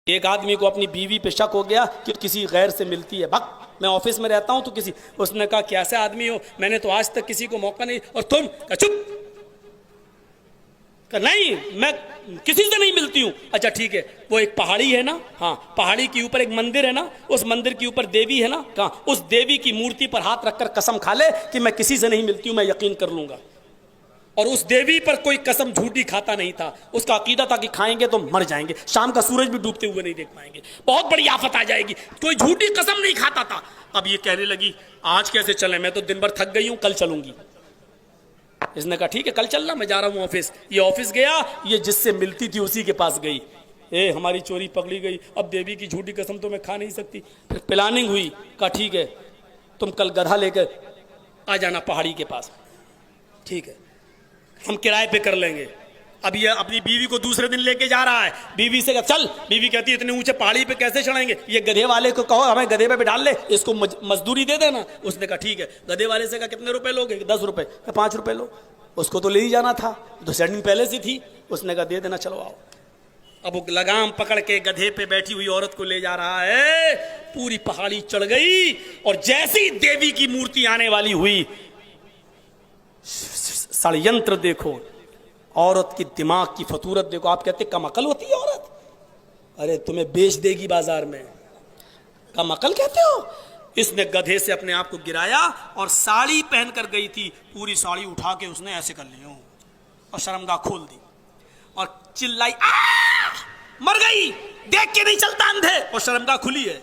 एक आदमी को अपनी बीवी पे शक हो गया कि किसी गैर से मिलती है। भक मैं ऑफिस में रहता हूं तो किसी, उसने कहा कैसे आदमी हो, मैंने तो आज तक किसी को मौका नहीं, और तुम कहा चुप, कहा नहीं मैं किसी से नहीं मिलती हूं। अच्छा ठीक है, वो एक पहाड़ी है ना, हाँ पहाड़ी के ऊपर एक मंदिर है ना, उस मंदिर के ऊपर देवी है ना, कहा उस देवी की मूर्ति पर हाथ रखकर कसम खा ले कि मैं किसी से नहीं मिलती हूं, मैं यकीन कर लूंगा। और उस देवी पर कोई कसम झूठी खाता नहीं था, उसका अकीदा था कि खाएंगे तो मर जाएंगे, शाम का सूरज भी डूबते हुए नहीं देख पाएंगे, बहुत बड़ी आफत आ जाएगी, कोई झूठी कसम नहीं खाता था। अब ये कहने लगी आज कैसे चले, मैं तो दिन भर थक गई हूं, कल चलूंगी। इसने कहा ठीक है कल चलना, मैं जा रहा हूं ऑफिस। ये ऑफिस गया, ये जिससे मिलती थी उसी के पास गई, हमारी चोरी पकड़ी गई, अब देवी की झूठी कसम तो मैं खा नहीं सकती। फिर प्लानिंग हुई, कहा ठीक है तुम कल गधा लेकर आ जाना पहाड़ी के पास, ठीक है हम किराए पे कर लेंगे। अब ये अपनी बीवी को दूसरे दिन लेके जा रहा है, बीवी से चल, बीवी कहती है इतने ऊंचे पहाड़ी पे कैसे चढ़ेंगे, ये गधे वाले को कहो हमें गधे पे डाल ले, इसको मजदूरी दे देना। उसने कहा ठीक है, गधे वाले से कहा कितने रुपए लोगे, 10 रुपए, 5 रुपए लो, उसको तो ले ही जाना था, तो सेटिंग पहले से थी, उसने कहा दे देना चलो आओ। अब वो लगाम पकड़ के गधे पे बैठी हुई औरत को ले जा रहा है, पूरी पहाड़ी चढ़ गई, और जैसी देवी की मूर्ति आने वाली हुई, षड्यंत्र देखो, औरत की दिमाग की फतूरत देखो। आप कहते कम अकल होती है औरत, अरे तुम्हें बेच देगी बाजार में, कम अकल कहते हो। इसने गधे से अपने आप को गिराया और साड़ी पहनकर गई थी, पूरी साड़ी उठा के उसने ऐसे कर लिया और शर्मगाह खोल दी और चिल्लाई मर गई, देख के नहीं चलता अंधे, और शर्मगाह खुली है।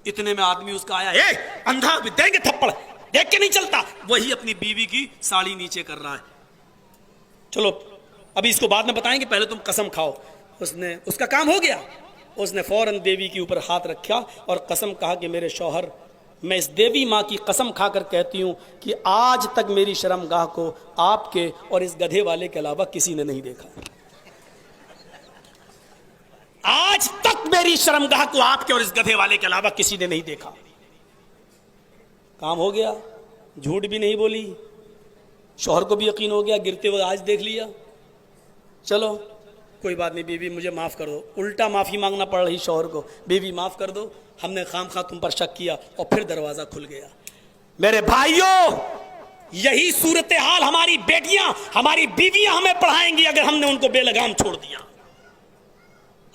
इतने में आदमी उसका आया, अंधा भी देंगे थप्पड़, देख के नहीं चलता। वही अपनी बीवी की साड़ी नीचे कर रहा है। चलो अभी इसको बाद में बताएंगे, पहले तुम कसम खाओ। उसका काम हो गया, उसने फौरन देवी के ऊपर हाथ रखा और कसम कहा कि मेरे शौहर, मैं इस देवी माँ की कसम खाकर कहती हूं कि आज तक मेरी शर्मगाह को आपके और इस गधे वाले के अलावा किसी ने नहीं देखा, आज तक मेरी शर्मगाह को आपके और इस गधे वाले के अलावा किसी ने नहीं देखा। काम हो गया, झूठ भी नहीं बोली, शौहर को भी यकीन हो गया, गिरते हुए आज देख लिया। चलो कोई बात नहीं बीवी मुझे माफ़ कर दो, उल्टा माफ़ी मांगना पड़ रही शौहर को, बीवी माफ़ कर दो, हमने खामखा तुम पर शक किया। और फिर दरवाज़ा खुल गया। मेरे भाइयों, यही सूरत हाल हमारी बेटियां, हमारी बीवियां हमें पढ़ाएंगी अगर हमने उनको बेलगाम छोड़ दिया।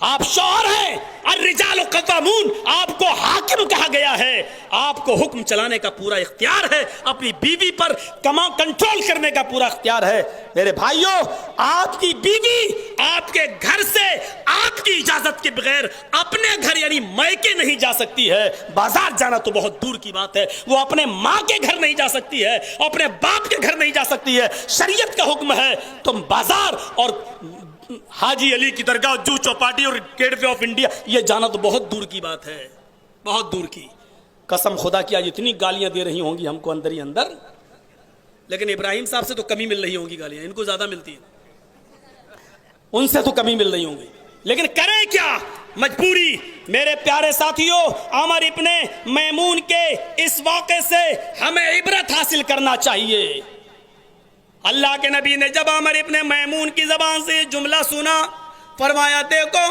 आप शौहर हैं, अर्रिजाल क़व्वामून, आपको हाकिम कहा गया है, आपको हुक्म चलाने का पूरा इख्तियार है, अपनी बीवी पर कंट्रोल करने का पूरा इख्तियार है। मेरे भाइयों, आपकी बीवी आपके घर से आपकी इजाजत के बगैर अपने घर यानी मायके नहीं जा सकती है। बाजार जाना तो बहुत दूर की बात है, वो अपने माँ के घर नहीं जा सकती है, अपने बाप के घर नहीं जा सकती है। शरीयत का हुक्म है तुम बाजार और हाजी अली की दरगाह, जू चौपाटी और गेटवे ऑफ इंडिया, ये जाना तो बहुत दूर की बात है, बहुत दूर की। कसम खुदा की आज इतनी गालियां दे रही होंगी हमको अंदर ही अंदर, लेकिन इब्राहिम साहब से तो कमी मिल रही होंगी गालियां, इनको ज्यादा मिलती है, उनसे तो कमी मिल रही होंगी, लेकिन करें क्या, मजबूरी। मेरे प्यारे साथियों, अमर इब्ने मैमून के इस वाक़े से हमें इबरत हासिल करना चाहिए। अल्लाह के नबी ने जब अमर इब्ने मैमून की जबान से जुमला सुना, फरमाया देखो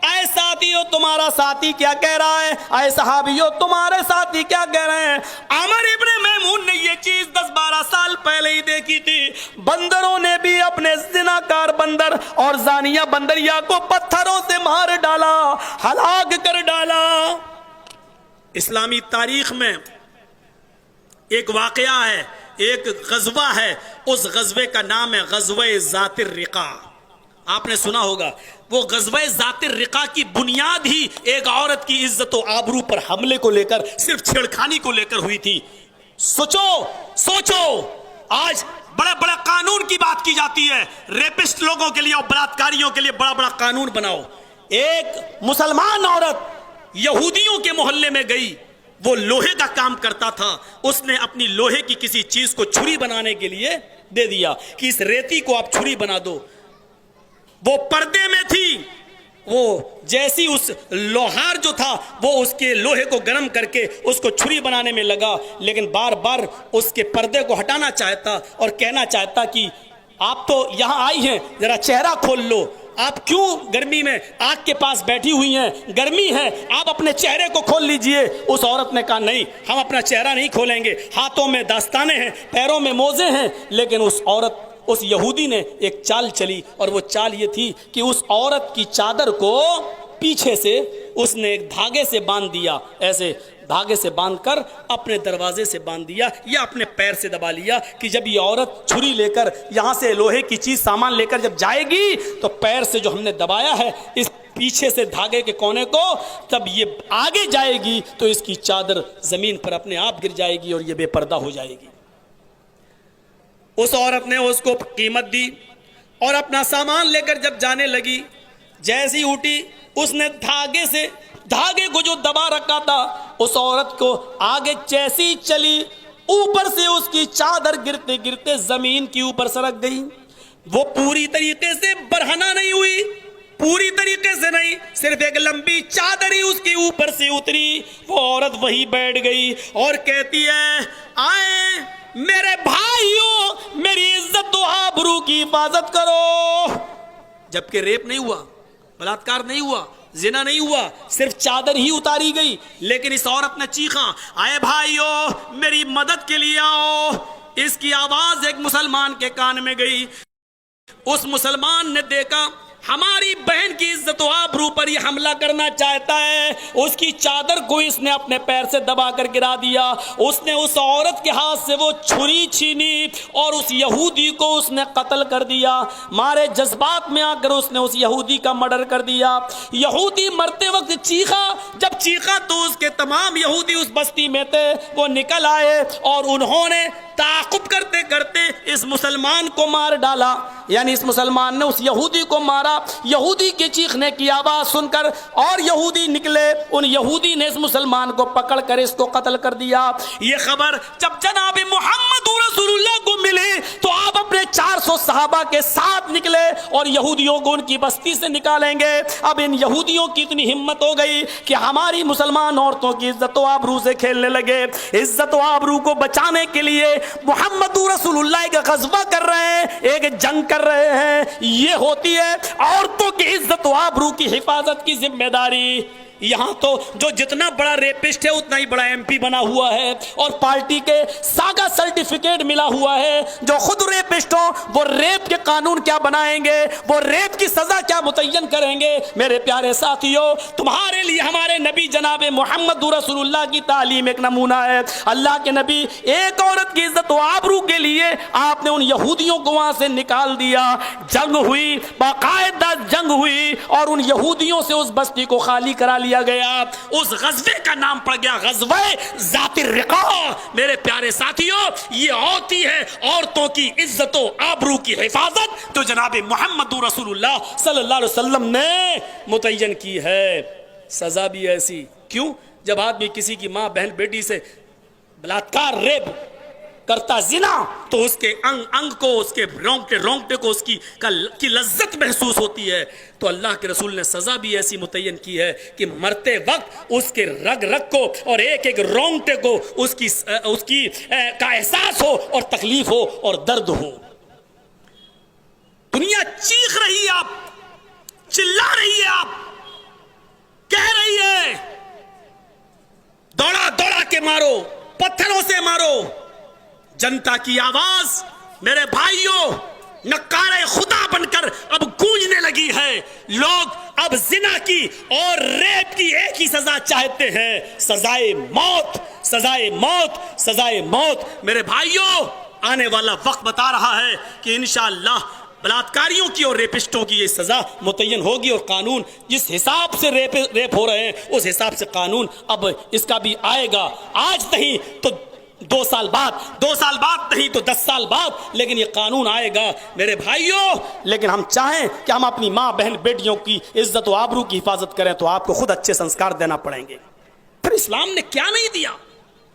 ऐ साथियों तुम्हारा साथी क्या कह रहा है, ऐ सहाबियों तुम्हारे साथी क्या कह रहे हैं। अमर इब्ने मैमून ने ये चीज 10-12 साल पहले ही देखी थी। बंदरों ने भी अपने जिनाकार बंदर और जानिया बंदरिया को पत्थरों से मार डाला, हलाक कर डाला। इस्लामी तारीख में एक वाकया है, एक गजवा है, उस गजवे का नाम है गजवे ज़ातिर रिका। आपने सुना होगा, वो गजवे ज़ातिर रिका की बुनियाद ही एक औरत की इज्जत और आबरू पर हमले को लेकर, सिर्फ छेड़खानी को लेकर हुई थी। सोचो आज बड़ा बड़ा कानून की बात की जाती है, रेपिस्ट लोगों के लिए और बलात्कारियों के लिए बड़ा बड़ा कानून बनाओ। एक मुसलमान औरत यहूदियों के मोहल्ले में गई, वो लोहे का काम करता था, उसने अपनी लोहे की किसी चीज को छुरी बनाने के लिए दे दिया कि इस रेती को आप छुरी बना दो। वो पर्दे में थी, वो जैसी उस लोहार जो था वो उसके लोहे को गर्म करके उसको छुरी बनाने में लगा, लेकिन बार बार उसके पर्दे को हटाना चाहता और कहना चाहता कि आप तो यहां आई हैं, जरा चेहरा खोल लो। आप क्यों गर्मी में आग के पास बैठी हुई हैं, गर्मी है, आप अपने चेहरे को खोल लीजिए। उस औरत ने कहा नहीं, हम अपना चेहरा नहीं खोलेंगे, हाथों में दास्ताने हैं, पैरों में मोजे हैं। लेकिन उस औरत, उस यहूदी ने एक चाल चली, और वो चाल ये थी कि उस औरत की चादर को पीछे से उसने एक धागे से बांध दिया, ऐसे धागे से बांधकर अपने दरवाजे से बांध दिया या अपने पैर से दबा लिया कि जब ये औरत छुरी लेकर यहाँ से लोहे की चीज सामान लेकर जब जाएगी तो पैर से जो हमने दबाया है इस पीछे से धागे के कोने को, तब ये आगे जाएगी तो इसकी चादर जमीन पर अपने आप गिर जाएगी और ये बेपर्दा हो जाएगी। उस औरत ने उसको कीमत दी और अपना सामान लेकर जब जाने लगी, जैसी उठी उसने धागे को जो दबा रखा था, उस औरत को आगे जैसी चली, ऊपर से उसकी चादर गिरते गिरते जमीन के ऊपर सरक गई। वो पूरी तरीके से बरहना नहीं हुई, पूरी तरीके से नहीं, सिर्फ एक लंबी चादर ही उसके ऊपर से उतरी। वो औरत वहीं बैठ गई और कहती है, आए मेरे भाइयों, मेरी इज्जत तो आबरू की हिफाजत करो। जबकि रेप नहीं हुआ, बलात्कार नहीं हुआ, जिना नहीं हुआ, सिर्फ चादर ही उतारी गई। लेकिन इस औरत ने चीखा, आए भाइयों मेरी मदद के लिए आओ। इसकी आवाज एक मुसलमान के कान में गई। उस मुसलमान ने देखा हमारी बहन की इज्जत व आबरू पर ये हमला करना चाहता है, उसकी चादर को इसने अपने पैर से दबाकर गिरा दिया। उसने उस औरत के हाथ से वो छुरी छीनी और उस यहूदी को उसने कत्ल कर दिया। मारे जज्बात में आकर उसने उस यहूदी का मर्डर कर दिया। यहूदी मरते वक्त चीखा, जब चीखा तो उसके तमाम यहूदी उस बस्ती में थे वो निकल आए और उन्होंने ताक़ुब करते करते इस मुसलमान को मार डाला। यानी इस मुसलमान ने उस यहूदी को मारा। यहूदी के चीखने की आवाज सुनकर और यहूदी निकले, उन यहूदी ने इस मुसलमान को पकड़कर इसको कत्ल कर दिया। ये खबर जब जनाब मोहम्मद रसूलुल्लाह को मिली तो आप अपने 400 सहाबा के साथ निकले और यहूदियों को उनकी बस्ती से निकालेंगे। अब इन यहूदियों की इतनी हिम्मत हो गई कि हमारी मुसलमान औरतों की इज्जत व आबरू से खेलने लगे। इज्जत व आबरू को बचाने के लिए मोहम्मद रसूलुल्लाह एक गज़वा कर रहे हैं, एक जंग कर रहे हैं। ये होती है औरतों की इज्जत व आबरू की हिफाजत की जिम्मेदारी। यहाँ तो जो जितना बड़ा रेपिस्ट है उतना ही बड़ा एमपी बना हुआ है और पार्टी के सागा सर्टिफिकेट मिला हुआ है। जो खुद रेपिस्ट हो वो रेप के कानून क्या बनाएंगे, वो रेप की सजा क्या मुतय्यन करेंगे। मेरे प्यारे साथियों, तुम्हारे लिए हमारे नबी जनाब मोहम्मद रसूलुल्लाह की तालीम एक नमूना है। अल्लाह के नबी एक औरत की इज्जत व आबरू के लिए आपने उन यहूदियों को वहां से निकाल दिया। जंग हुई, बाकायदा जंग हुई और उन यहूदियों से उस बस्ती को खाली करा लिया गया। उस गज़वे का नाम पड़ गया गज़वे ज़ातिर रिक़ा। मेरे प्यारे साथियों, ये होती है औरतों की इज्जतों आबरू की हिफाजत तो जनाब मोहम्मद रसूलुल्लाह सल्लल्लाहु अलैहि वसल्लम ने मुतय्यन की है। सजा भी ऐसी क्यों? जब आदमी किसी की माँ बहन बेटी से बलात्कार रेप करता जिना तो उसके अंग अंग को, उसके रोंगटे रोंगटे को उसकी की लज्जत महसूस होती है। तो अल्लाह के रसूल ने सजा भी ऐसी मुतय्यन की है कि मरते वक्त उसके रग रग को और एक एक रोंगटे को उसकी का एहसास हो और तकलीफ हो और दर्द हो। दुनिया चीख रही है, आप चिल्ला रही है, आप कह रही है दौड़ा दौड़ा के मारो, पत्थरों से मारो। जनता की आवाज मेरे भाइयों नक्कारे खुदा बनकर अब गूंजने लगी है। लोग अब जिना की और रेप की एक ही सजा चाहते हैं, सजाए मौत, सजाए मौत, सजाए मौत। मेरे भाइयों, आने वाला वक्त बता रहा है कि इंशाअल्लाह बलात्कारियों की और रेपिस्टों की ये सजा मुतय्यन होगी और कानून जिस हिसाब से रेप हो रहे हैं उस हिसाब से कानून अब इसका भी आएगा। आज नहीं तो 2 साल बाद, 2 साल बाद नहीं तो 10 साल बाद, लेकिन ये कानून आएगा मेरे भाइयों। लेकिन हम चाहें कि हम अपनी माँ बहन बेटियों की इज्जत व आबरू की हिफाजत करें तो आपको खुद अच्छे संस्कार देना पड़ेंगे। फिर इस्लाम ने क्या नहीं दिया।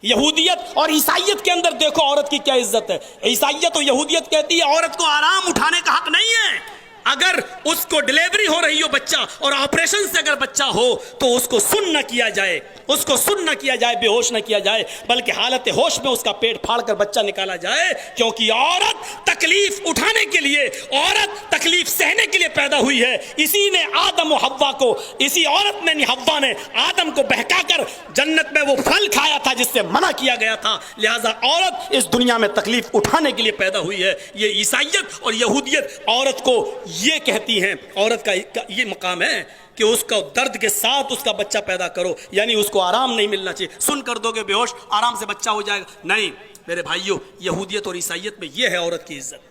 यहूदियत और ईसाइयत के अंदर देखो औरत की क्या इज्जत है। ईसाइयत और यहूदियत कहती है औरत को आराम उठाने का हक नहीं है, अगर उसको डिलीवरी हो रही हो बच्चा और ऑपरेशन से अगर बच्चा हो तो उसको सुन न किया जाए, उसको सुन न किया जाए, बेहोश न किया जाए, बल्कि हालत होश में उसका पेट फाड़कर बच्चा निकाला जाए। क्योंकि औरत तकलीफ उठाने के लिए, औरत तकलीफ सहने के लिए पैदा हुई है। इसी ने आदम और हव्वा को, इसी औरत ने, हव्वा ने आदम को बहकाकर जन्नत में वो फल खाया था जिससे मना किया गया था। लिहाजा औरत इस दुनिया में तकलीफ उठाने के लिए पैदा हुई है। ये ईसाइयत और यहूदियत औरत को ये कहती हैं, औरत का ये मकाम है कि उसका दर्द के साथ उसका बच्चा पैदा करो, यानी उसको आराम नहीं मिलना चाहिए। सुन कर दोगे बेहोश, आराम से बच्चा हो जाएगा, नहीं मेरे भाइयों, यहूदियत और ईसाइयत में यह है औरत की इज्जत।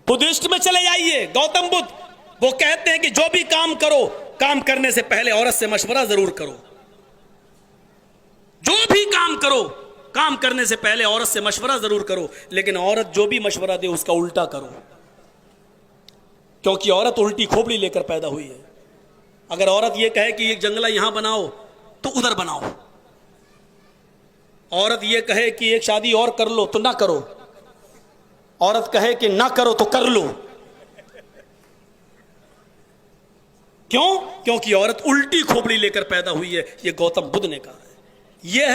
बुद्धिस्ट में चले जाइए, गौतम बुद्ध वो कहते हैं कि जो भी काम करो, काम करने से पहले औरत से मशवरा जरूर करो। जो भी काम करो, काम करने से पहले औरत से मशवरा जरूर करो, लेकिन औरत जो भी मशवरा दे उसका उल्टा करो, क्योंकि औरत उल्टी खोपड़ी लेकर पैदा हुई है। अगर औरत यह कहे कि एक जंगला यहां बनाओ तो उधर बनाओ, औरत यह कहे कि एक शादी और कर लो तो ना करो, औरत कहे कि ना करो तो कर लो। क्यों? क्योंकि औरत उल्टी खोपड़ी लेकर पैदा हुई है। यह गौतम बुद्ध ने कहा है। यह